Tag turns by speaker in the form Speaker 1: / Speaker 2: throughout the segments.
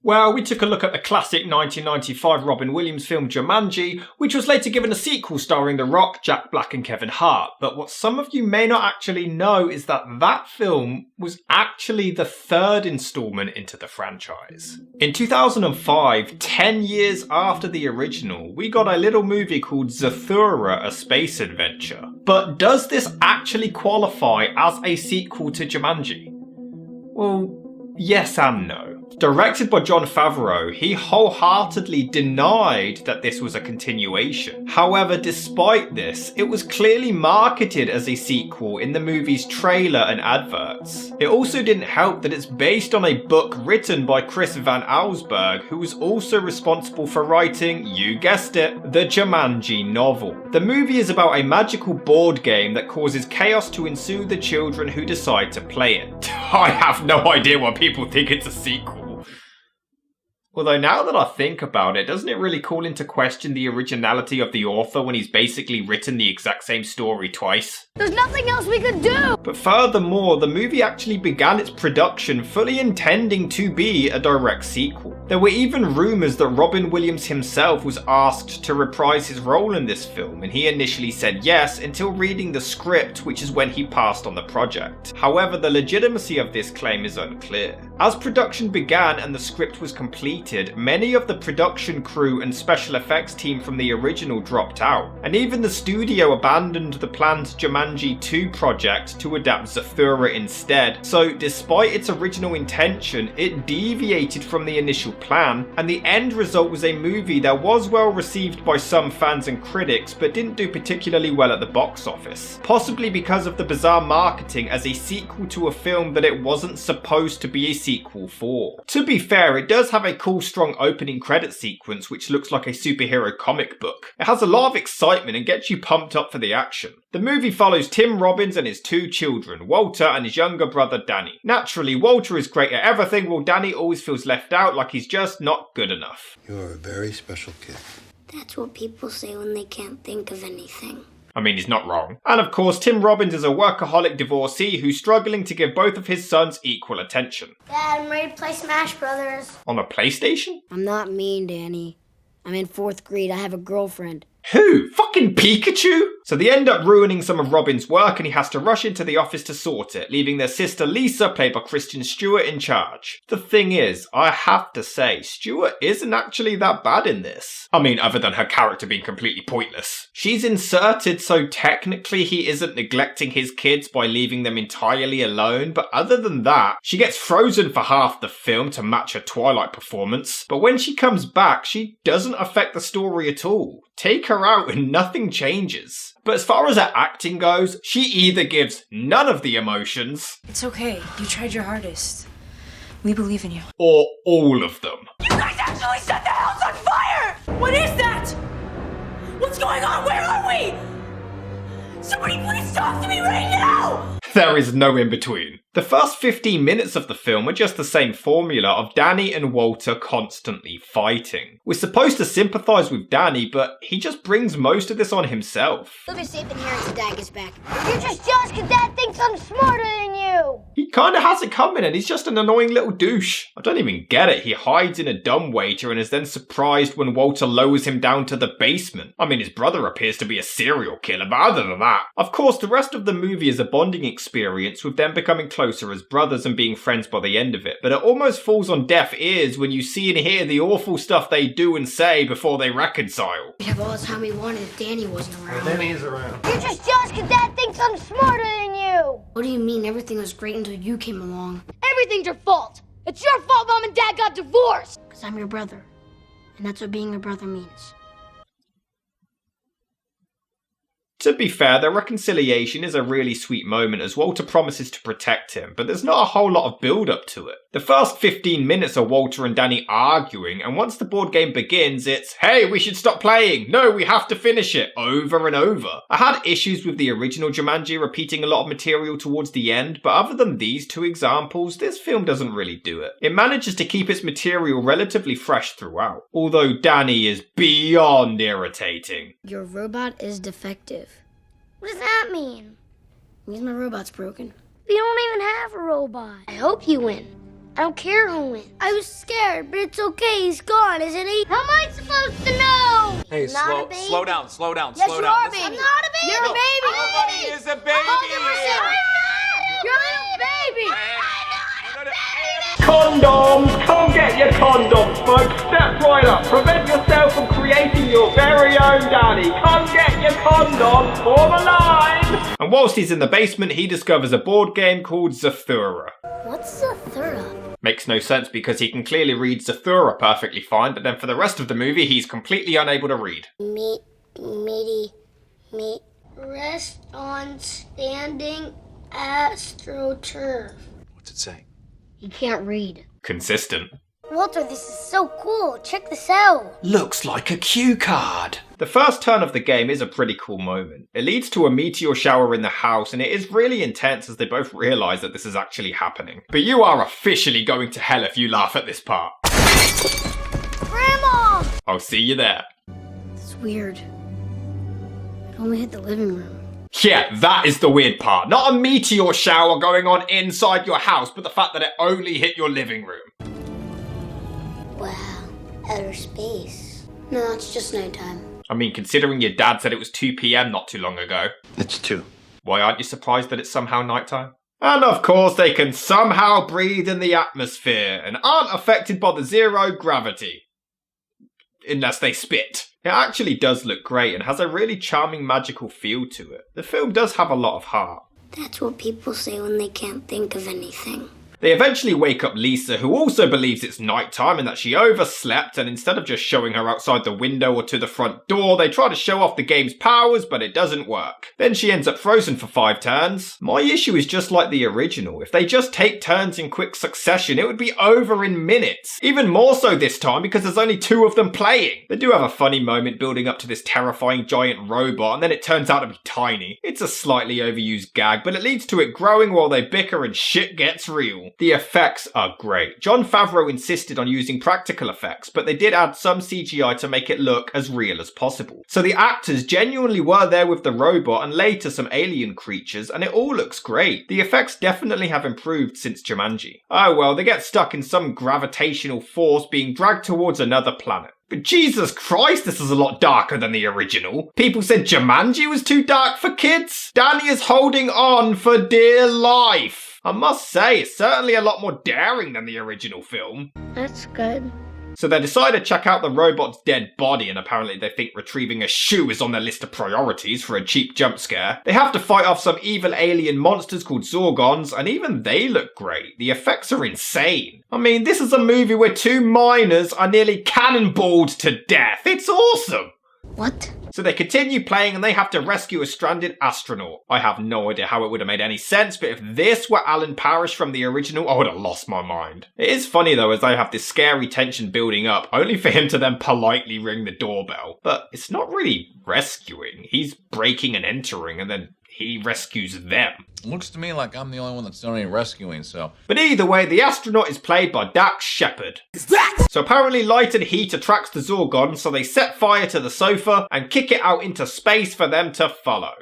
Speaker 1: Well, we took a look at the classic 1995 Robin Williams film Jumanji, which was later given a sequel starring The Rock, Jack Black and Kevin Hart. But what some of you may not actually know is that that film was actually the third installment into the franchise. In 2005, 10 years after the original, we got a little movie called Zathura, A Space Adventure. But does this actually qualify as a sequel to Jumanji? Well, yes and no. Directed by Jon Favreau, he wholeheartedly denied that this was a continuation. However, despite this, it was clearly marketed as a sequel in the movie's trailer and adverts. It also didn't help that it's based on a book written by Chris Van Allsburg, who was also responsible for writing, you guessed it, the Jumanji novel. The movie is about a magical board game that causes chaos to ensue the children who decide to play it. I have no idea why people think it's a sequel. Although now that I think about it, doesn't it really call into question the originality of the author when he's basically written the exact same story twice?
Speaker 2: There's nothing else we could do!
Speaker 1: But furthermore, the movie actually began its production fully intending to be a direct sequel. There were even rumours that Robin Williams himself was asked to reprise his role in this film, and he initially said yes until reading the script, which is when he passed on the project. However, the legitimacy of this claim is unclear. As production began and the script was completed, many of the production crew and special effects team from the original dropped out, and even the studio abandoned the planned Jumanji 2 project to adapt Zathura instead. So despite its original intention, it deviated from the initial plan, and the end result was a movie that was well received by some fans and critics, but didn't do particularly well at the box office. Possibly because of the bizarre marketing as a sequel to a film that it wasn't supposed to be a sequel for. To be fair, it does have a cool strong opening credit sequence which looks like a superhero comic book. It has a lot of excitement and gets you pumped up for the action. The movie follows Tim Robbins and his two children, Walter and his younger brother Danny. Naturally, Walter is great at everything while Danny always feels left out, like he's just not good enough.
Speaker 3: You're a very special kid.
Speaker 2: That's what people say when they can't think of anything.
Speaker 1: I mean, he's not wrong. And of course, Tim Robbins is a workaholic divorcee who's struggling to give both of his sons equal attention.
Speaker 2: Dad, I'm ready to play Smash Brothers.
Speaker 1: On a PlayStation?
Speaker 4: I'm not mean, Danny. I'm in 4th grade. I have a girlfriend.
Speaker 1: Who? Fucking Pikachu? So they end up ruining some of Robin's work and he has to rush into the office to sort it, leaving their sister Lisa, played by Kristen Stewart, in charge. The thing is, I have to say, Stewart isn't actually that bad in this. I mean, other than her character being completely pointless. She's inserted so technically he isn't neglecting his kids by leaving them entirely alone, but other than that, she gets frozen for half the film to match her Twilight performance. But when she comes back, she doesn't affect the story at all. Take her out and nothing changes. But as far as her acting goes, she either gives none of the emotions.
Speaker 5: It's okay. You tried your hardest. We believe in you.
Speaker 1: Or all of them.
Speaker 5: You guys actually set the house on fire! What is that? What's going on? Where are we? Somebody please talk to me right now!
Speaker 1: There is no in between. The first 15 minutes of the film are just the same formula of Danny and Walter constantly fighting. We're supposed to sympathise with Danny, but he just brings most of this on himself.
Speaker 4: You'll be safe in here until Dad gets back.
Speaker 2: You're just jealous because Dad thinks I'm smarter than you!
Speaker 1: He kinda has it coming and he's just an annoying little douche. I don't even get it. He hides in a dumbwaiter and is then surprised when Walter lowers him down to the basement. I mean, his brother appears to be a serial killer, but other than that. Of course, the rest of the movie is a bonding experience with them becoming closer as brothers and being friends by the end of it, but it almost falls on deaf ears when you see and hear the awful stuff they do and say before they reconcile.
Speaker 4: We'd have all the time we wanted if Danny wasn't around.
Speaker 3: Danny's around.
Speaker 2: You're just jealous because Dad thinks I'm smarter than you!
Speaker 4: What do you mean everything was great until you came along?
Speaker 2: Everything's your fault! It's your fault Mom and Dad got divorced!
Speaker 4: Because I'm your brother. And that's what being a brother means.
Speaker 1: To be fair, their reconciliation is a really sweet moment as Walter promises to protect him, but there's not a whole lot of build up to it. The first 15 minutes are Walter and Danny arguing, and once the board game begins, it's, hey, we should stop playing, no, we have to finish it, over and over. I had issues with the original Jumanji repeating a lot of material towards the end, but other than these two examples, this film doesn't really do it. It manages to keep its material relatively fresh throughout, although Danny is beyond irritating.
Speaker 4: Your robot is defective.
Speaker 2: What does that mean?
Speaker 4: It means my robot's broken.
Speaker 2: We don't even have a robot. I hope you win. I don't care who wins. I was scared, but it's okay. He's gone, isn't he? How am I supposed to know?
Speaker 6: Hey,
Speaker 2: Not a baby.
Speaker 6: slow down.
Speaker 2: Yes,
Speaker 6: slow
Speaker 2: you
Speaker 6: down.
Speaker 2: are a baby. I'm not a baby. You're a baby.
Speaker 6: Everybody is a baby.
Speaker 2: 100%. You're a baby.
Speaker 1: Condoms! Come get your condoms, folks. Step right up. Prevent yourself from creating your very own Danny. Come get your condoms for the line! And whilst he's in the basement, he discovers a board game called Zathura.
Speaker 4: What's Zathura?
Speaker 1: Makes no sense because he can clearly read Zathura perfectly fine, but then for the rest of the movie, he's completely unable to read.
Speaker 4: Meat.
Speaker 2: Rest on standing astroturf.
Speaker 6: What's it say?
Speaker 4: He can't read.
Speaker 1: Consistent.
Speaker 2: Walter, this is so cool. Check this out.
Speaker 1: Looks like a cue card. The first turn of the game is a pretty cool moment. It leads to a meteor shower in the house, and it is really intense as they both realise that this is actually happening. But you are officially going to hell if you laugh at this part.
Speaker 2: Grandma!
Speaker 1: I'll see you there.
Speaker 4: It's weird. It only hit the living room.
Speaker 1: Yeah, that is the weird part. Not a meteor shower going on inside your house, but the fact that it only hit your living room.
Speaker 4: Wow. Outer space. No, it's just nighttime.
Speaker 1: I mean, considering your dad said it was 2 PM not too long ago.
Speaker 3: It's 2.
Speaker 1: Why aren't you surprised that it's somehow nighttime? And of course, they can somehow breathe in the atmosphere and aren't affected by the zero gravity. Unless they spit. It actually does look great and has a really charming magical feel to it. The film does have a lot of heart.
Speaker 4: That's what people say when they can't think of anything.
Speaker 1: They eventually wake up Lisa, who also believes it's nighttime and that she overslept, and instead of just showing her outside the window or to the front door, they try to show off the game's powers, but it doesn't work. Then she ends up frozen for 5 turns. My issue is just like the original. If they just take turns in quick succession, it would be over in minutes. Even more so this time because there's only 2 of them playing. They do have a funny moment building up to this terrifying giant robot, and then it turns out to be tiny. It's a slightly overused gag, but it leads to it growing while they bicker and shit gets real. The effects are great. Jon Favreau insisted on using practical effects, but they did add some CGI to make it look as real as possible. So the actors genuinely were there with the robot and later some alien creatures, and it all looks great. The effects definitely have improved since Jumanji. Oh well, they get stuck in some gravitational force being dragged towards another planet. But Jesus Christ, this is a lot darker than the original. People said Jumanji was too dark for kids. Danny is holding on for dear life. I must say, it's certainly a lot more daring than the original film.
Speaker 2: That's good.
Speaker 1: So they decide to check out the robot's dead body, and apparently they think retrieving a shoe is on their list of priorities for a cheap jump scare. They have to fight off some evil alien monsters called Zorgons, and even they look great. The effects are insane. I mean, this is a movie where 2 miners are nearly cannonballed to death. It's awesome!
Speaker 4: What?
Speaker 1: So they continue playing and they have to rescue a stranded astronaut. I have no idea how it would have made any sense, but if this were Alan Parrish from the original, I would have lost my mind. It is funny though, as they have this scary tension building up, only for him to then politely ring the doorbell. But it's not really rescuing. He's breaking and entering and then he rescues them.
Speaker 7: Looks to me like I'm the only one that's done any rescuing, so...
Speaker 1: But either way, the astronaut is played by Shepard. So apparently light and heat attracts the Zorgons, so they set fire to the sofa and kick it out into space for them to follow.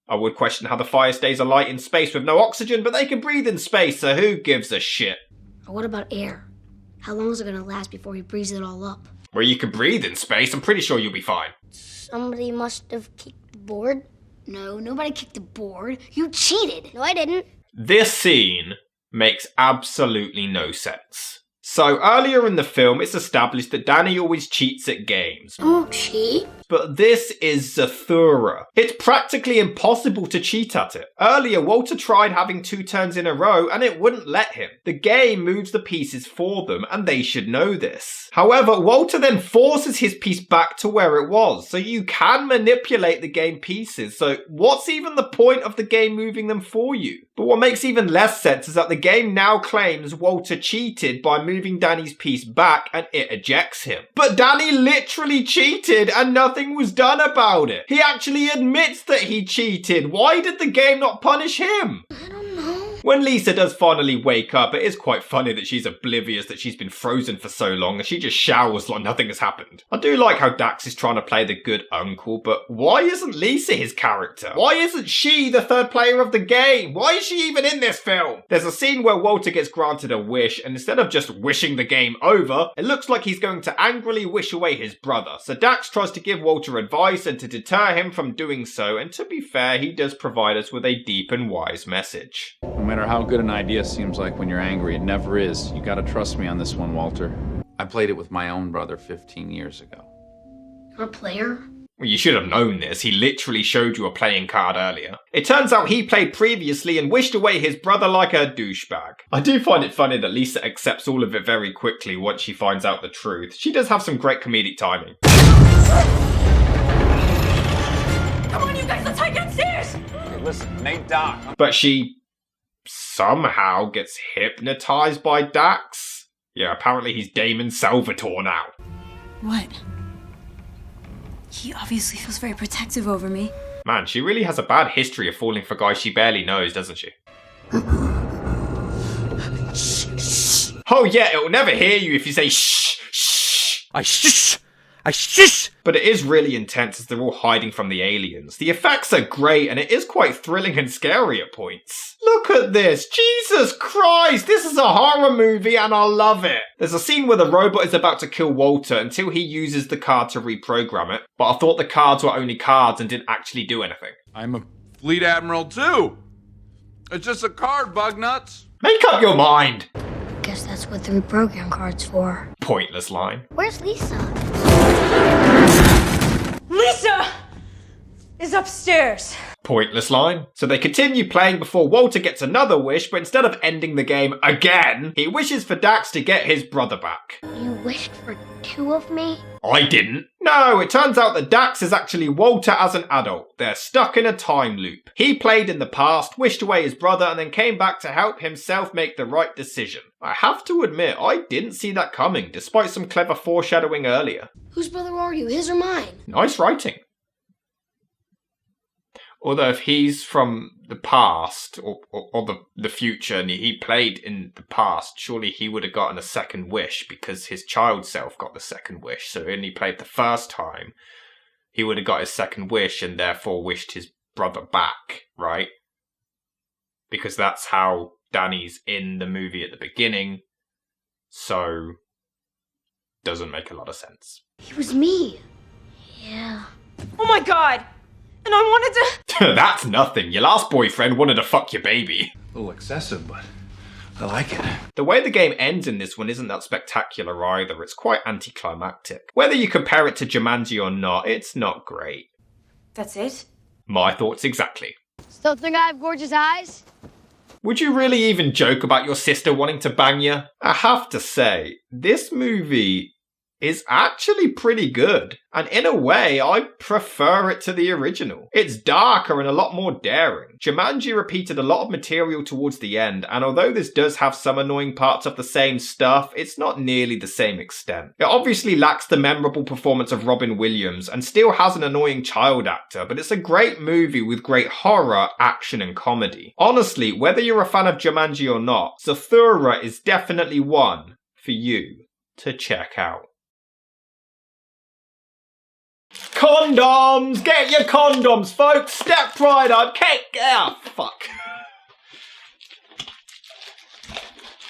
Speaker 1: I would question how the fire stays alight in space with no oxygen, but they can breathe in space, so who gives a shit?
Speaker 4: Or what about air? How long is it gonna last before he breathes it all up?
Speaker 1: Where you can breathe in space, I'm pretty sure you'll be fine.
Speaker 2: Somebody must have kicked the board.
Speaker 4: No, nobody kicked the board. You cheated.
Speaker 2: No, I didn't.
Speaker 1: This scene makes absolutely no sense. So earlier in the film, it's established that Danny always cheats at games.
Speaker 4: Oh, cheat?
Speaker 1: But this is Zathura. It's practically impossible to cheat at it. Earlier, Walter tried having 2 turns in a row and it wouldn't let him. The game moves the pieces for them and they should know this. However, Walter then forces his piece back to where it was, so you can manipulate the game pieces. So what's even the point of the game moving them for you? But what makes even less sense is that the game now claims Walter cheated by moving Danny's piece back and it ejects him. But Danny literally cheated and nothing was done about it. He actually admits that he cheated. Why did the game not punish him?
Speaker 4: I don't know.
Speaker 1: When Lisa does finally wake up, it is quite funny that she's oblivious that she's been frozen for so long and she just showers like nothing has happened. I do like how Dax is trying to play the good uncle, but why isn't Lisa his character? Why isn't she the third player of the game? Why is she even in this film? There's a scene where Walter gets granted a wish, and instead of just wishing the game over, it looks like he's going to angrily wish away his brother. So Dax tries to give Walter advice and to deter him from doing so, and to be fair, he does provide us with a deep and wise message.
Speaker 8: No matter how good an idea seems like when you're angry, it never is. You gotta trust me on this one, Walter. I played it with my own brother 15 years ago.
Speaker 4: You're a player?
Speaker 1: Well, you should have known this. He literally showed you a playing card earlier. It turns out he played previously and wished away his brother like a douchebag. I do find it funny that Lisa accepts all of it very quickly once she finds out the truth. She does have some great comedic timing.
Speaker 5: Come on, you guys, let's hide downstairs!
Speaker 6: Hey, listen, Nate Doc.
Speaker 1: But she somehow gets hypnotized by Dax. Yeah, apparently he's Damon Salvatore now.
Speaker 5: What? He obviously feels very protective over me.
Speaker 1: Man, she really has a bad history of falling for guys she barely knows, doesn't she? Oh yeah, it'll never hear you if you say shh, shh. I shh. But it is really intense as they're all hiding from the aliens. The effects are great and it is quite thrilling and scary at points. Look at this! Jesus Christ! This is a horror movie and I love it! There's a scene where the robot is about to kill Walter until he uses the card to reprogram it, but I thought the cards were only cards and didn't actually do anything.
Speaker 8: I'm a fleet admiral too. It's just a card, bug nuts.
Speaker 1: Make up your mind!
Speaker 4: Guess that's what the reprogram card's for.
Speaker 1: Pointless line.
Speaker 2: Where's Lisa?
Speaker 5: Lisa is upstairs.
Speaker 1: Pointless line. So they continue playing before Walter gets another wish, but instead of ending the game again, he wishes for Dax to get his brother back.
Speaker 2: You wished for 2 of me?
Speaker 1: I didn't. No, it turns out that Dax is actually Walter as an adult. They're stuck in a time loop. He played in the past, wished away his brother, and then came back to help himself make the right decision. I have to admit, I didn't see that coming, despite some clever foreshadowing earlier.
Speaker 4: Whose brother are you, his or mine?
Speaker 1: Nice writing. Although if he's from the past or the future and he played in the past, surely he would have gotten a second wish because his child self got the second wish. So when he played the first time, he would have got his second wish and therefore wished his brother back, right? Because that's how Danny's in the movie at the beginning. So doesn't make a lot of sense.
Speaker 4: He was me.
Speaker 2: Yeah.
Speaker 5: Oh my god! And I wanted to...
Speaker 1: That's nothing. Your last boyfriend wanted to fuck your baby.
Speaker 8: A little excessive, but I like it.
Speaker 1: The way the game ends in this one isn't that spectacular either. It's quite anticlimactic. Whether you compare it to Jumanji or not, it's not great.
Speaker 5: That's it?
Speaker 1: My thoughts exactly.
Speaker 2: Still think I have gorgeous eyes?
Speaker 1: Would you really even joke about your sister wanting to bang you? I have to say, this movie is actually pretty good. And in a way, I prefer it to the original. It's darker and a lot more daring. Jumanji repeated a lot of material towards the end, and although this does have some annoying parts of the same stuff, it's not nearly the same extent. It obviously lacks the memorable performance of Robin Williams, and still has an annoying child actor, but it's a great movie with great horror, action, and comedy. Honestly, whether you're a fan of Jumanji or not, Zathura is definitely one for you to check out. Condoms! Get your condoms, folks! Step right up! Fuck.